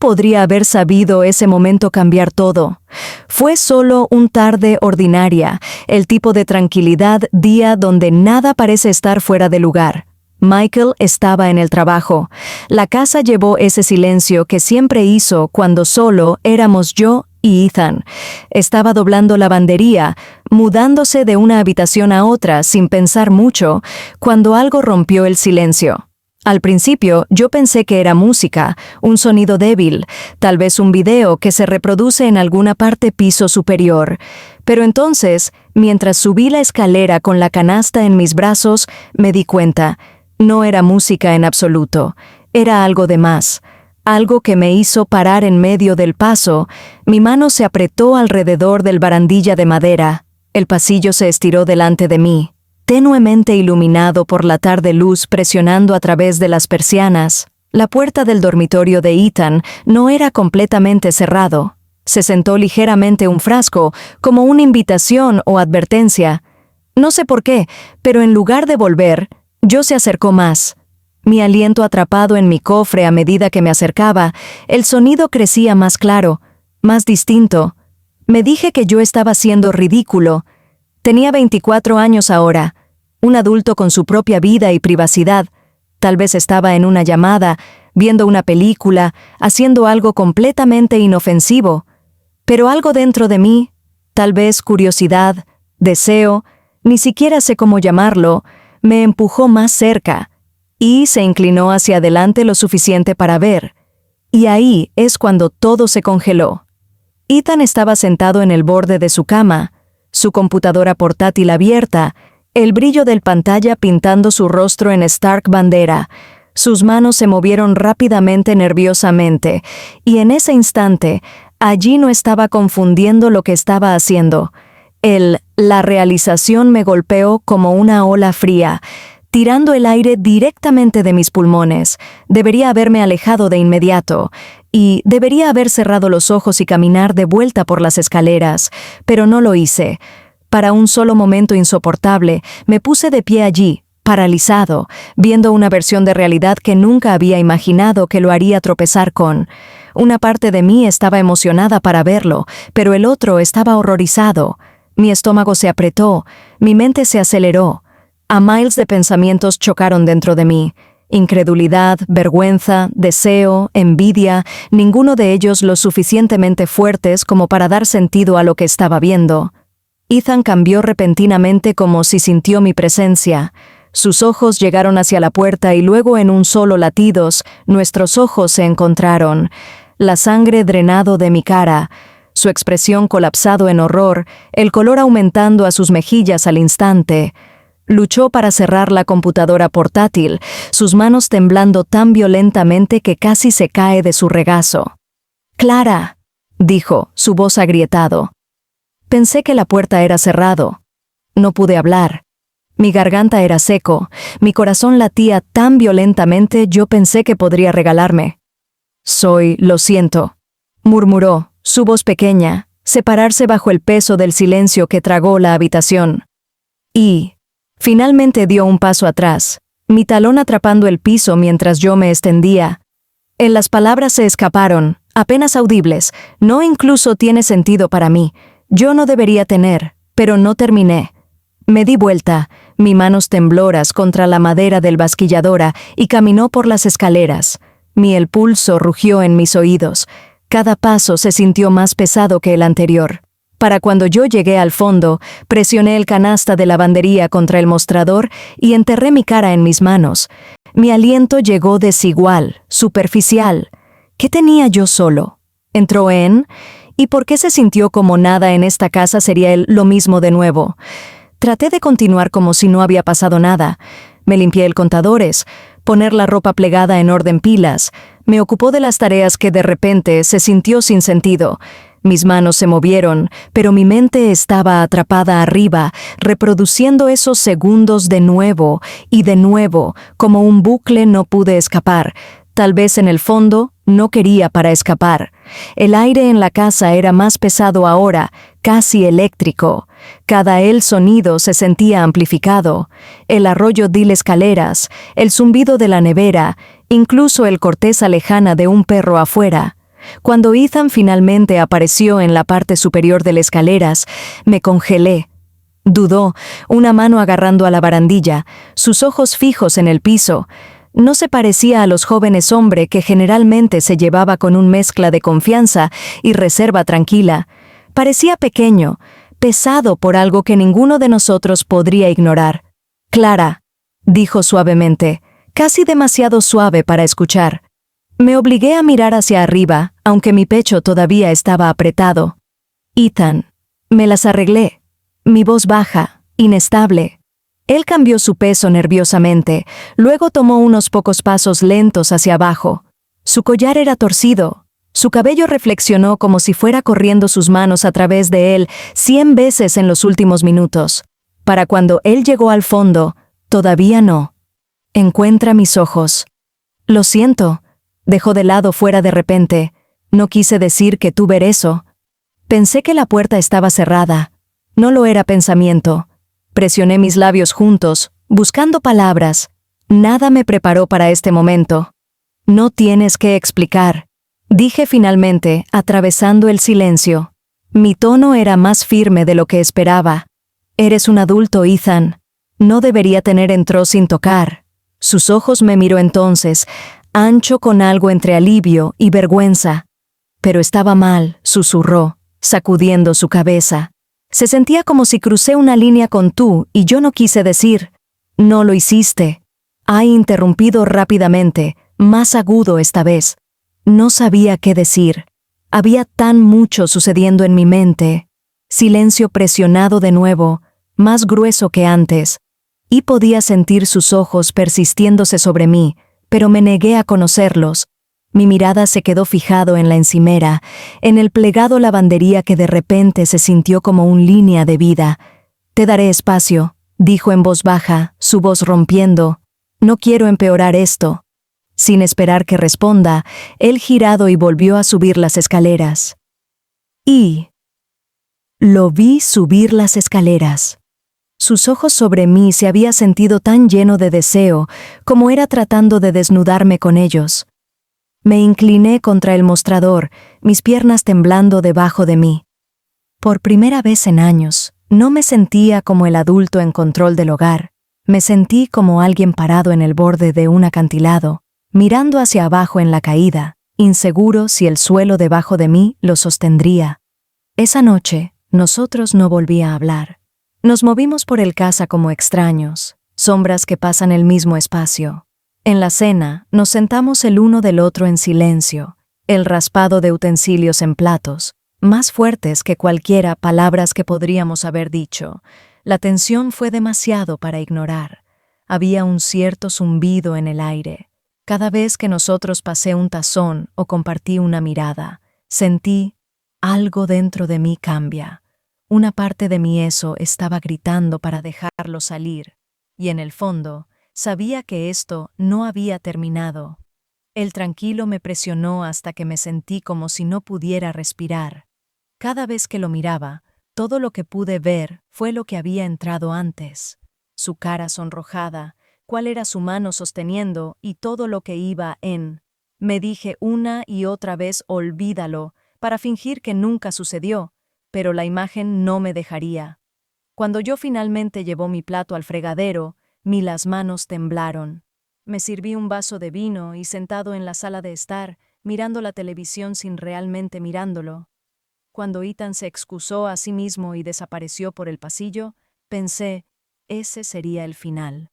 podría haber sabido ese momento cambiar todo? Fue solo una tarde ordinaria, el tipo de tranquilidad día donde nada parece estar fuera de lugar. Michael estaba en el trabajo. La casa llevó ese silencio que siempre hizo cuando solo éramos yo y Ethan. Estaba doblando lavandería, mudándose de una habitación a otra sin pensar mucho, cuando algo rompió el silencio. Al principio yo pensé que era música, un sonido débil, tal vez un video que se reproduce en alguna parte piso superior. Pero entonces, mientras subí la escalera con la canasta en mis brazos, me di cuenta. No era música en absoluto, era algo de más. Algo que me hizo parar en medio del paso. Mi mano se apretó alrededor del barandilla de madera. El pasillo se estiró delante de mí, tenuemente iluminado por la tarde luz presionando a través de las persianas. La puerta del dormitorio de Ethan no era completamente cerrado. Se sentó ligeramente un frasco, como una invitación o advertencia. No sé por qué, pero en lugar de volver, yo se acercó más. Mi aliento atrapado en mi cofre a medida que me acercaba, el sonido crecía más claro, más distinto. Me dije que yo estaba siendo ridículo. Tenía 24 años ahora, un adulto con su propia vida y privacidad. Tal vez estaba en una llamada, viendo una película, haciendo algo completamente inofensivo. Pero algo dentro de mí, tal vez curiosidad, deseo, ni siquiera sé cómo llamarlo, me empujó más cerca, y se inclinó hacia adelante lo suficiente para ver. Y ahí es cuando todo se congeló. Ethan estaba sentado en el borde de su cama, su computadora portátil abierta, el brillo del pantalla pintando su rostro en Stark bandera. Sus manos se movieron rápidamente nerviosamente, y en ese instante, allí no estaba confundiendo lo que estaba haciendo. La realización me golpeó como una ola fría, tirando el aire directamente de mis pulmones. Debería haberme alejado de inmediato, y debería haber cerrado los ojos y caminar de vuelta por las escaleras, pero no lo hice. Para un solo momento insoportable, me puse de pie allí, paralizado, viendo una versión de realidad que nunca había imaginado que lo haría tropezar con. Una parte de mí estaba emocionada para verlo, pero el otro estaba horrorizado. Mi estómago se apretó, mi mente se aceleró. A miles de pensamientos chocaron dentro de mí. Incredulidad, vergüenza, deseo, envidia, ninguno de ellos lo suficientemente fuertes como para dar sentido a lo que estaba viendo. Ethan cambió repentinamente como si sintió mi presencia. Sus ojos llegaron hacia la puerta y luego en un solo latidos, nuestros ojos se encontraron. La sangre drenado de mi cara, su expresión colapsado en horror, el color aumentando a sus mejillas al instante. Luchó para cerrar la computadora portátil, sus manos temblando tan violentamente que casi se cae de su regazo. «Clara», dijo, su voz agrietado. Pensé que la puerta era cerrado. No pude hablar. Mi garganta era seco, mi corazón latía tan violentamente yo pensé que podría regalarme. «Lo siento», murmuró, su voz pequeña, separarse bajo el peso del silencio que tragó la habitación. Y finalmente dio un paso atrás, mi talón atrapando el piso mientras yo me extendía. Las palabras se escaparon, apenas audibles, no incluso tiene sentido para mí. Yo no debería tener, pero no terminé. Me di vuelta, mis manos tembloras contra la madera del basquilladora y caminó por las escaleras. El pulso rugió en mis oídos. Cada paso se sintió más pesado que el anterior. Para cuando yo llegué al fondo, presioné el canasta de lavandería contra el mostrador y enterré mi cara en mis manos. Mi aliento llegó desigual, superficial. ¿Qué tenía yo solo? ¿Entró en? ¿Y por qué se sintió como nada en esta casa sería lo mismo de nuevo? Traté de continuar como si no había pasado nada. Me limpié el contadores, poner la ropa plegada en orden pilas. Me ocupó de las tareas que de repente se sintió sin sentido. Mis manos se movieron, pero mi mente estaba atrapada arriba, reproduciendo esos segundos de nuevo y de nuevo, como un bucle no pude escapar. Tal vez en el fondo no quería para escapar. El aire en la casa era más pesado ahora, casi eléctrico. Cada sonido se sentía amplificado. El arroyo de las escaleras, el zumbido de la nevera, incluso el corteza lejana de un perro afuera. Cuando Ethan finalmente apareció en la parte superior de las escaleras, me congelé. Dudó, una mano agarrando a la barandilla, sus ojos fijos en el piso. No se parecía a los jóvenes hombres que generalmente se llevaba con una mezcla de confianza y reserva tranquila. Parecía pequeño, pesado por algo que ninguno de nosotros podría ignorar. «Clara», dijo suavemente, casi demasiado suave para escuchar. Me obligué a mirar hacia arriba, aunque mi pecho todavía estaba apretado. «Ethan, me las arreglé». Mi voz baja, inestable. Él cambió su peso nerviosamente, luego tomó unos pocos pasos lentos hacia abajo. Su collar era torcido. Su cabello reflexionó como si fuera corriendo sus manos a través de él 100 veces en los últimos minutos. Para cuando él llegó al fondo, todavía no. «Encuentra mis ojos». «Lo siento», dejó de lado fuera de repente. «No quise decir que tú ver eso». Pensé que la puerta estaba cerrada. No lo era pensamiento. Presioné mis labios juntos, buscando palabras. Nada me preparó para este momento. «No tienes que explicar», dije finalmente, atravesando el silencio. Mi tono era más firme de lo que esperaba. «Eres un adulto, Ethan. No debería tener entró sin tocar». Sus ojos me miró entonces, ancho con algo entre alivio y vergüenza. «Pero estaba mal», susurró, sacudiendo su cabeza. Se sentía como si crucé una línea con tú y yo no quise decir. «No lo hiciste». Ha interrumpido rápidamente, más agudo esta vez. No sabía qué decir. Había tan mucho sucediendo en mi mente. Silencio presionado de nuevo, más grueso que antes. Y podía sentir sus ojos persistiéndose sobre mí, pero me negué a conocerlos. Mi mirada se quedó fijado en la encimera, en el plegado lavandería que de repente se sintió como una línea de vida. «Te daré espacio», dijo en voz baja, su voz rompiendo. «No quiero empeorar esto». Sin esperar que responda, él girado y volvió a subir las escaleras. Y lo vi subir las escaleras. Sus ojos sobre mí se había sentido tan lleno de deseo como era tratando de desnudarme con ellos. Me incliné contra el mostrador, mis piernas temblando debajo de mí. Por primera vez en años, no me sentía como el adulto en control del hogar. Me sentí como alguien parado en el borde de un acantilado, mirando hacia abajo en la caída, inseguro si el suelo debajo de mí lo sostendría. Esa noche, nosotros no volví a hablar. Nos movimos por el casa como extraños, sombras que pasan el mismo espacio. En la cena, nos sentamos el uno del otro en silencio, el raspado de utensilios en platos, más fuertes que cualquiera palabras que podríamos haber dicho. La tensión fue demasiado para ignorar. Había un cierto zumbido en el aire. Cada vez que nosotros pasé un tazón o compartí una mirada, sentí, algo dentro de mí cambia. Una parte de mí eso estaba gritando para dejarlo salir, y en el fondo, sabía que esto no había terminado. El tranquilo me presionó hasta que me sentí como si no pudiera respirar. Cada vez que lo miraba, todo lo que pude ver fue lo que había entrado antes. Su cara sonrojada, cuál era su mano sosteniendo y todo lo que iba en. Me dije una y otra vez olvídalo, para fingir que nunca sucedió, pero la imagen no me dejaría. Cuando yo finalmente llevó mi plato al fregadero, las manos temblaron. Me serví un vaso de vino y sentado en la sala de estar, mirando la televisión sin realmente mirándolo. Cuando Ethan se excusó a sí mismo y desapareció por el pasillo, pensé, ese sería el final.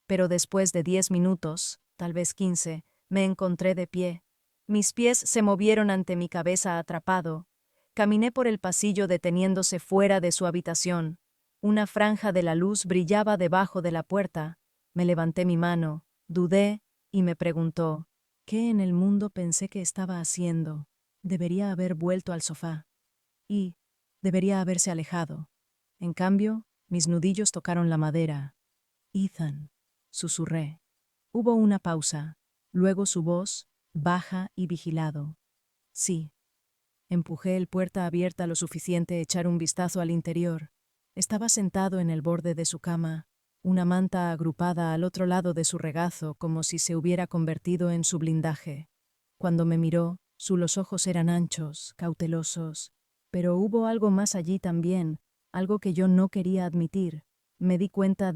Pero después de 10 minutos, tal vez 15, me encontré de pie. Mis pies se movieron ante mi cabeza atrapado. Caminé por el pasillo deteniéndose fuera de su habitación. Una franja de la luz brillaba debajo de la puerta. Me levanté mi mano, dudé y me preguntó, ¿qué en el mundo pensé que estaba haciendo? Debería haber vuelto al sofá. Y debería haberse alejado. En cambio, mis nudillos tocaron la madera. «Ethan», susurré. Hubo una pausa, luego su voz, baja y vigilado. «Sí». Empujé el puerta abierta lo suficiente echar un vistazo al interior. Estaba sentado en el borde de su cama, una manta agrupada al otro lado de su regazo como si se hubiera convertido en su blindaje. Cuando me miró, Los ojos eran anchos, cautelosos, pero hubo algo más allí también, algo que yo no quería admitir. Me di cuenta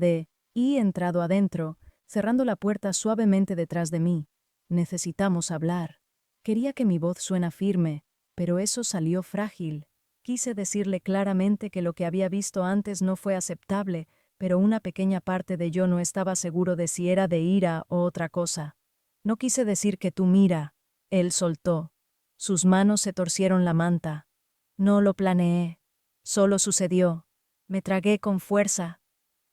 y entrado adentro, cerrando la puerta suavemente detrás de mí. Necesitamos hablar. Quería que mi voz suena firme, pero eso salió frágil. Quise decirle claramente que lo que había visto antes no fue aceptable, pero una pequeña parte de yo no estaba seguro de si era de ira o otra cosa. No quise decir que tú mira. Él soltó. Sus manos se torcieron la manta. No lo planeé. Solo sucedió. Me tragué con fuerza.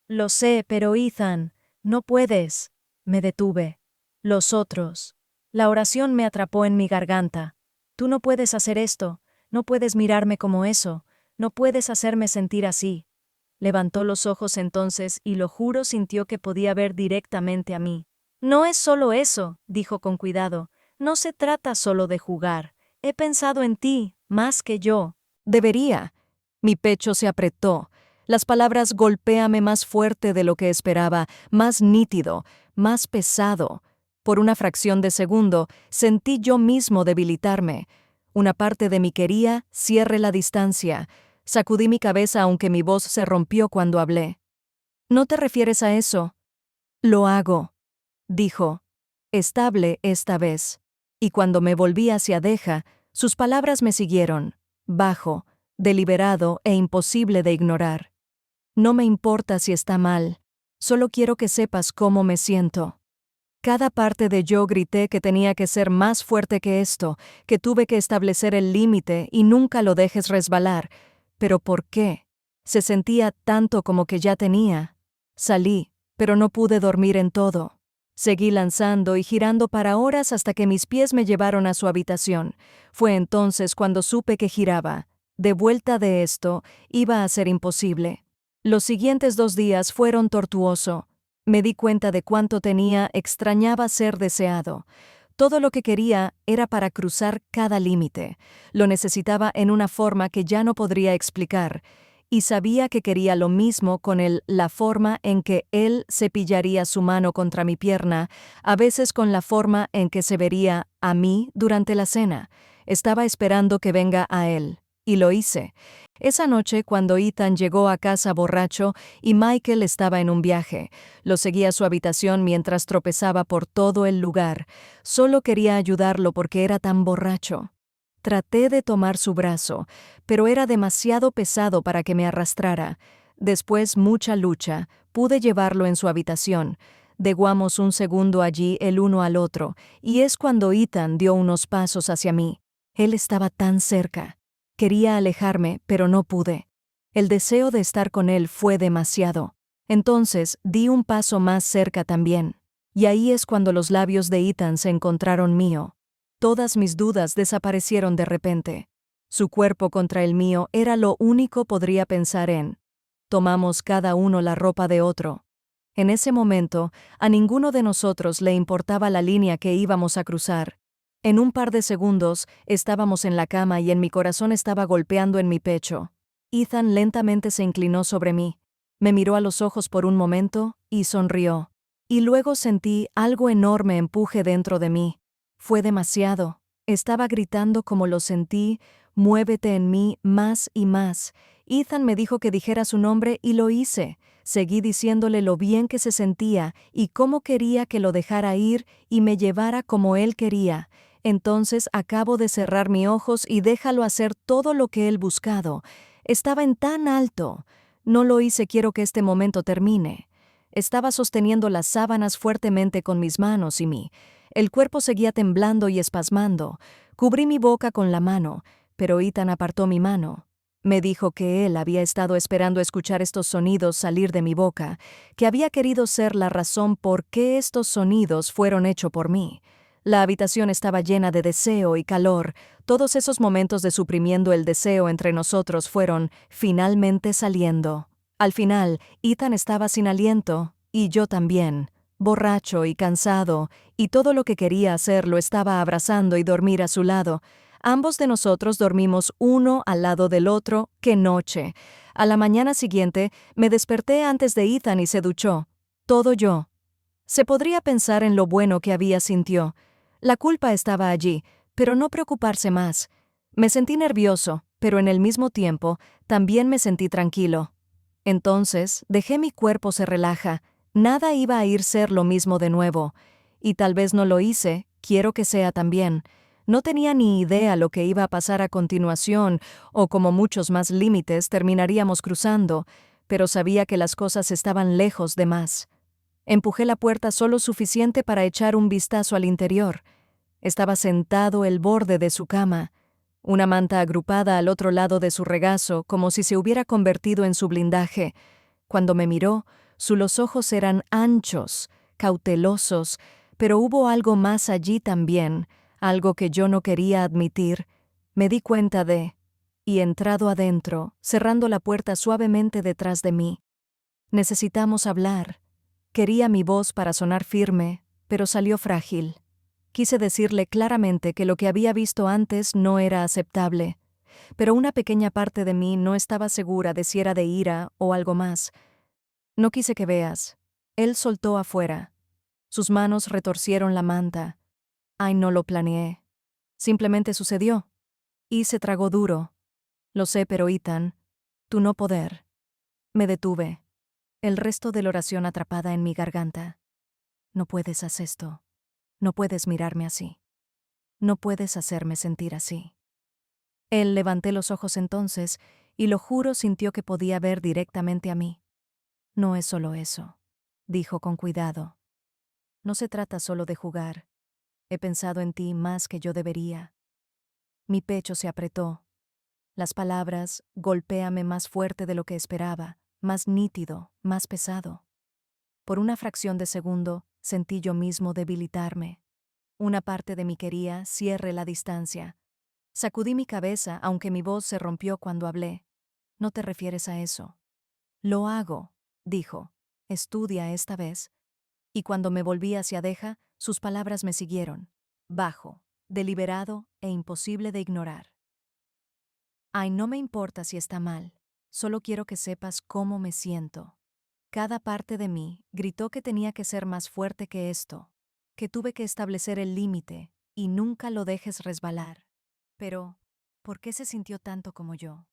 Lo sé, pero Ethan, no puedes. Me detuve. Los otros. La oración me atrapó en mi garganta. Tú no puedes hacer esto. No puedes mirarme como eso. No puedes hacerme sentir así. Levantó los ojos entonces y lo juro sintió que podía ver directamente a mí. No es solo eso, dijo con cuidado. No se trata solo de jugar. He pensado en ti, más que yo. Debería. Mi pecho se apretó. Las palabras golpéame más fuerte de lo que esperaba, más nítido, más pesado. Por una fracción de segundo, sentí yo mismo debilitarme. Una parte de mí quería, cierre la distancia. Sacudí mi cabeza aunque mi voz se rompió cuando hablé. ¿No te refieres a eso? Lo hago, dijo, estable esta vez. Y cuando me volví hacia Deja, sus palabras me siguieron, bajo, deliberado e imposible de ignorar. No me importa si está mal, solo quiero que sepas cómo me siento. Cada parte de yo grité que tenía que ser más fuerte que esto, que tuve que establecer el límite y nunca lo dejes resbalar. ¿Pero por qué? Se sentía tanto como que ya tenía. Salí, pero no pude dormir en todo. Seguí lanzando y girando para horas hasta que mis pies me llevaron a su habitación. Fue entonces cuando supe que giraba. De vuelta de esto, iba a ser imposible. Los siguientes 2 días fueron tortuoso. Me di cuenta de cuánto extrañaba ser deseado. Todo lo que quería era para cruzar cada límite. Lo necesitaba en una forma que ya no podría explicar. Y sabía que quería lo mismo con la forma en que él cepillaría su mano contra mi pierna, a veces con la forma en que se vería a mí durante la cena. Estaba esperando que venga a él. Y lo hice. Esa noche, cuando Ethan llegó a casa borracho y Michael estaba en un viaje, lo seguí a su habitación mientras tropezaba por todo el lugar. Solo quería ayudarlo porque era tan borracho. Traté de tomar su brazo, pero era demasiado pesado para que me arrastrara. Después mucha lucha, pude llevarlo en su habitación. Deguamos un segundo allí el uno al otro, y es cuando Ethan dio unos pasos hacia mí. Él estaba tan cerca. Quería alejarme, pero no pude. El deseo de estar con él fue demasiado. Entonces di un paso más cerca también. Y ahí es cuando los labios de Ethan se encontraron mío. Todas mis dudas desaparecieron de repente. Su cuerpo contra el mío era lo único que podría pensar en. Tomamos cada uno la ropa de otro. En ese momento, a ninguno de nosotros le importaba la línea que íbamos a cruzar. En un par de segundos, estábamos en la cama y mi corazón estaba golpeando en mi pecho. Ethan lentamente se inclinó sobre mí. Me miró a los ojos por un momento y sonrió. Y luego sentí algo enorme empuje dentro de mí. Fue demasiado. Estaba gritando como lo sentí, muévete en mí más y más. Ethan me dijo que dijera su nombre y lo hice. Seguí diciéndole lo bien que se sentía y cómo quería que lo dejara ir y me llevara como él quería. Entonces acabo de cerrar mis ojos y déjalo hacer todo lo que él buscado. Estaba en tan alto. No lo hice, quiero que este momento termine. Estaba sosteniendo las sábanas fuertemente con mis manos y el cuerpo seguía temblando y espasmando. Cubrí mi boca con la mano, pero Ethan apartó mi mano. Me dijo que él había estado esperando escuchar estos sonidos salir de mi boca, que había querido ser la razón por qué estos sonidos fueron hechos por mí. La habitación estaba llena de deseo y calor. Todos esos momentos de suprimiendo el deseo entre nosotros fueron finalmente saliendo. Al final, Ethan estaba sin aliento, y yo también, borracho y cansado, y todo lo que quería hacer lo estaba abrazando y dormir a su lado. Ambos de nosotros dormimos uno al lado del otro. ¡Qué noche! A la mañana siguiente, me desperté antes de Ethan y se duchó. Todo yo. Se podría pensar en lo bueno que había sintió. La culpa estaba allí, pero no preocuparse más. Me sentí nervioso, pero en el mismo tiempo también me sentí tranquilo. Entonces, dejé mi cuerpo se relaja, nada iba a ir ser lo mismo de nuevo, y tal vez no lo hice, quiero que sea también. No tenía ni idea lo que iba a pasar a continuación, o como muchos más límites terminaríamos cruzando, pero sabía que las cosas estaban lejos de más. Empujé la puerta solo suficiente para echar un vistazo al interior. Estaba sentado el borde de su cama, una manta agrupada al otro lado de su regazo, como si se hubiera convertido en su blindaje. Cuando me miró, los ojos eran anchos, cautelosos, pero hubo algo más allí también, algo que yo no quería admitir. Me di cuenta y entrado adentro, cerrando la puerta suavemente detrás de mí. Necesitamos hablar. Quería mi voz para sonar firme, pero salió frágil. Quise decirle claramente que lo que había visto antes no era aceptable, pero una pequeña parte de mí no estaba segura de si era de ira o algo más. No quise que veas. Él soltó afuera. Sus manos retorcieron la manta. Ay, no lo planeé. Simplemente sucedió. Y se tragó duro. Lo sé, pero Ethan, tú no poder. Me detuve. El resto de la oración atrapada en mi garganta. No puedes hacer esto. No puedes mirarme así. No puedes hacerme sentir así. Él levanté los ojos entonces y lo juro sintió que podía ver directamente a mí. No es solo eso, dijo con cuidado. No se trata solo de jugar. He pensado en ti más que yo debería. Mi pecho se apretó. Las palabras, golpéame más fuerte de lo que esperaba, más nítido, más pesado. Por una fracción de segundo, sentí yo mismo debilitarme. Una parte de mí quería cierre la distancia. Sacudí mi cabeza, aunque mi voz se rompió cuando hablé. No te refieres a eso. Lo hago, dijo. Estudia esta vez. Y cuando me volví hacia Deja, sus palabras me siguieron. Bajo, deliberado e imposible de ignorar. Ay, no me importa si está mal. Solo quiero que sepas cómo me siento. Cada parte de mí gritó que tenía que ser más fuerte que esto, que tuve que establecer el límite y nunca lo dejes resbalar. Pero, ¿por qué se sintió tanto como yo?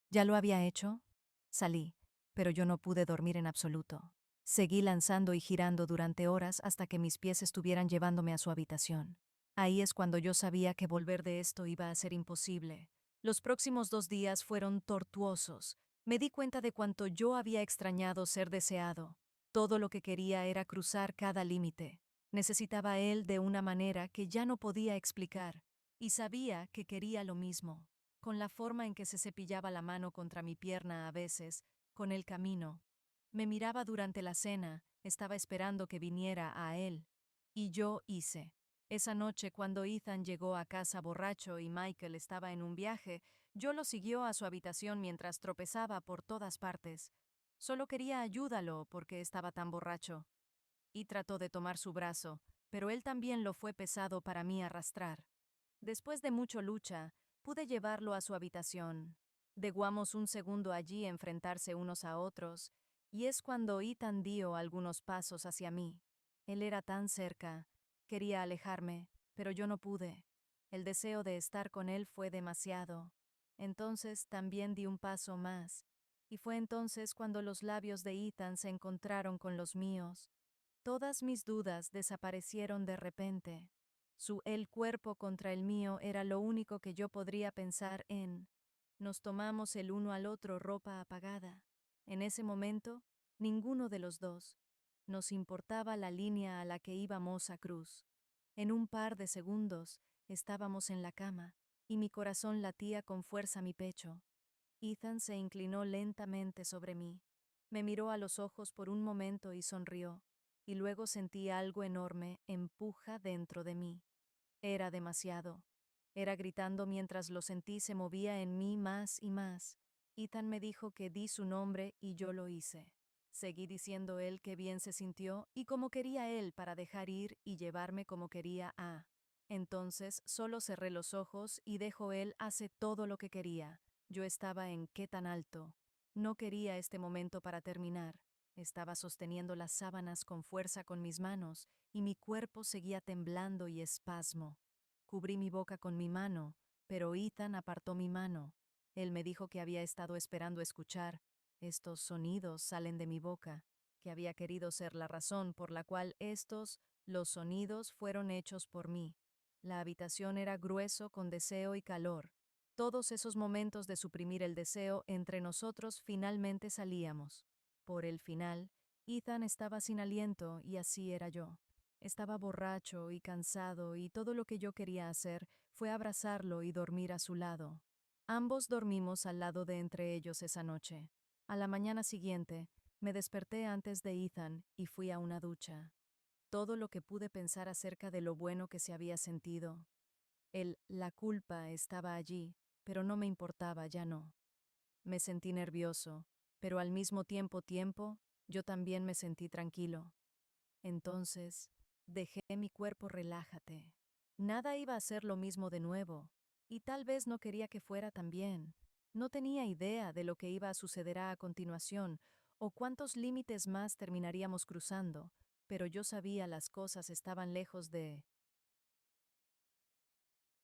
¿Ya lo había hecho? Salí, pero yo no pude dormir en absoluto. Seguí lanzando y girando durante horas hasta que mis pies estuvieran llevándome a su habitación. Ahí es cuando yo sabía que volver de esto iba a ser imposible. Los próximos 2 días fueron tortuosos. Me di cuenta de cuánto yo había extrañado ser deseado. Todo lo que quería era cruzar cada límite. Necesitaba a él de una manera que ya no podía explicar. Y sabía que quería lo mismo. Con la forma en que se cepillaba la mano contra mi pierna a veces, con el camino. Me miraba durante la cena, estaba esperando que viniera a él. Y yo hice. Esa noche, cuando Ethan llegó a casa borracho y Michael estaba en un viaje, yo lo siguió a su habitación mientras tropezaba por todas partes. Solo quería ayúdalo porque estaba tan borracho. Y trató de tomar su brazo, pero él también lo fue pesado para mí arrastrar. Después de mucha lucha, pude llevarlo a su habitación. Deguamos un segundo allí enfrentarse unos a otros, y es cuando Ethan dio algunos pasos hacia mí. Él era tan cerca. Quería alejarme, pero yo no pude. El deseo de estar con él fue demasiado. Entonces también di un paso más, y fue entonces cuando los labios de Ethan se encontraron con los míos. Todas mis dudas desaparecieron de repente. El cuerpo contra el mío era lo único que yo podría pensar en. Nos tomamos el uno al otro ropa apagada. En ese momento, ninguno de los dos. Nos importaba la línea a la que íbamos a cruz. En un par de segundos, estábamos en la cama, y mi corazón latía con fuerza mi pecho. Ethan se inclinó lentamente sobre mí. Me miró a los ojos por un momento y sonrió, y luego sentí algo enorme empuja dentro de mí. Era demasiado. Era gritando mientras lo sentí se movía en mí más y más. Ethan me dijo que di su nombre y yo lo hice. Seguí diciendo él qué bien se sintió y cómo quería él para dejar ir y llevarme como quería a. Entonces solo cerré los ojos y dejó él hace todo lo que quería. Yo estaba en qué tan alto. No quería este momento para terminar. Estaba sosteniendo las sábanas con fuerza con mis manos y mi cuerpo seguía temblando y espasmo. cubrí mi boca con mi mano, pero Ethan apartó mi mano. Él me dijo que había estado esperando escuchar. Estos sonidos salen de mi boca, que había querido ser la razón por la cual los sonidos fueron hechos por mí. La habitación era grueso con deseo y calor. Todos esos momentos de suprimir el deseo entre nosotros finalmente salíamos. Por el final, Ethan estaba sin aliento y así era yo. Estaba borracho y cansado y todo lo que yo quería hacer fue abrazarlo y dormir a su lado. Ambos dormimos al lado de entre ellos esa noche. A la mañana siguiente, me desperté antes de Ethan y fui a una ducha. Todo lo que pude pensar acerca de lo bueno que se había sentido. La culpa estaba allí, pero no me importaba, ya no. Me sentí nervioso, pero al mismo tiempo, yo también me sentí tranquilo. Entonces, dejé mi cuerpo relájate. Nada iba a ser lo mismo de nuevo, y tal vez no quería que fuera también. No tenía idea de lo que iba a suceder a continuación, o cuántos límites más terminaríamos cruzando, pero yo sabía las cosas estaban lejos de